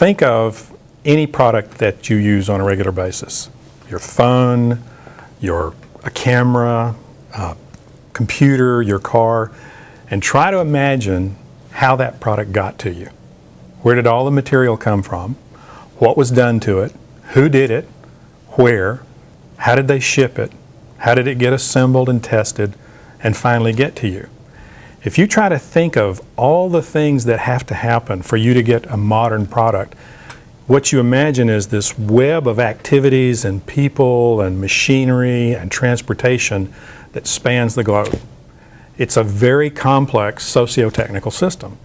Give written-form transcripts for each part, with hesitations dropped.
think of any product that you use on a regular basis. Your phone, a camera, computer, your car, and try to imagine how that product got to you. Where did all the material come from? What was done to it? Who did it? Where? How did they ship it? How did it get assembled and tested and finally get to you? If you try to think of all the things that have to happen for you to get a modern product, what you imagine is this web of activities and people and machinery and transportation that spans the globe. It's a very complex socio-technical system.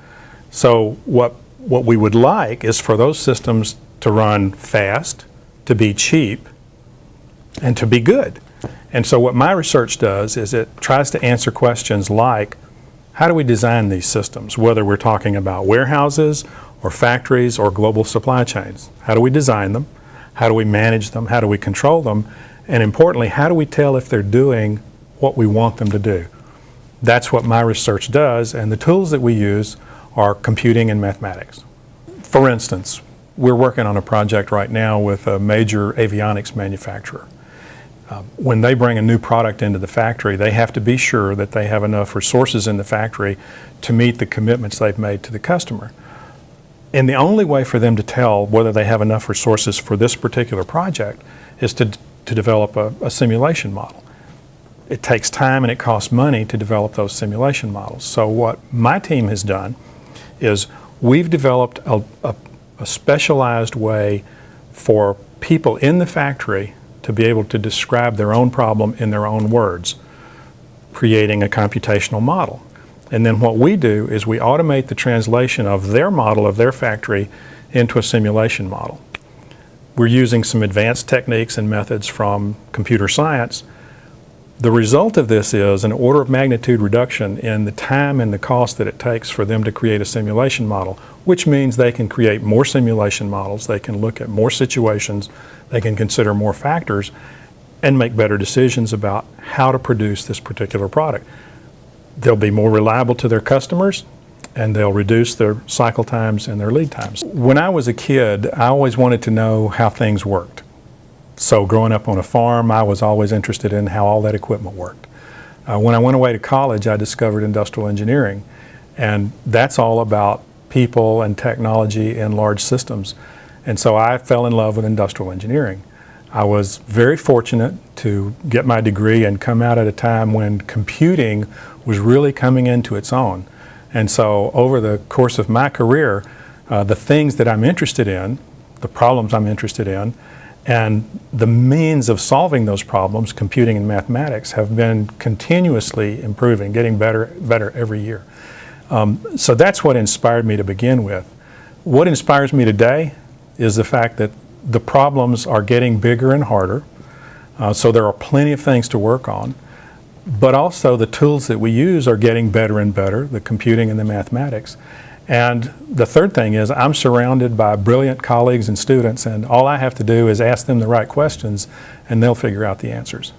So what we would like is for those systems to run fast, to be cheap, and to be good. And so what my research does is it tries to answer questions like, how do we design these systems, whether we're talking about warehouses or factories or global supply chains? How do we design them? How do we manage them? How do we control them? And importantly, how do we tell if they're doing what we want them to do? That's what my research does, and the tools that we use are computing and mathematics. For instance, we're working on a project right now with a major avionics manufacturer. When they bring a new product into the factory, they have to be sure that they have enough resources in the factory to meet the commitments they've made to the customer. And the only way for them to tell whether they have enough resources for this particular project is to develop a simulation model. It takes time and it costs money to develop those simulation models. So what my team has done is we've developed a specialized way for people in the factory to be able to describe their own problem in their own words, creating a computational model. And then what we do is we automate the translation of their model of their factory into a simulation model. We're using some advanced techniques and methods from computer science. The result of this is an order of magnitude reduction in the time and the cost that it takes for them to create a simulation model, which means they can create more simulation models, they can look at more situations, they can consider more factors, and make better decisions about how to produce this particular product. They'll be more reliable to their customers, and they'll reduce their cycle times and their lead times. When I was a kid, I always wanted to know how things worked. So growing up on a farm, I was always interested in how all that equipment worked. When I went away to college, I discovered industrial engineering, and that's all about people and technology in large systems. And so I fell in love with industrial engineering. I was very fortunate to get my degree and come out at a time when computing was really coming into its own. And so over the course of my career, the things that I'm interested in, the problems I'm interested in, and the means of solving those problems, computing and mathematics, have been continuously improving, getting better every year. So that's what inspired me to begin with. What inspires me today is the fact that the problems are getting bigger and harder, so there are plenty of things to work on, but also the tools that we use are getting better and better, the computing and the mathematics. And the third thing is I'm surrounded by brilliant colleagues and students, and all I have to do is ask them the right questions and they'll figure out the answers.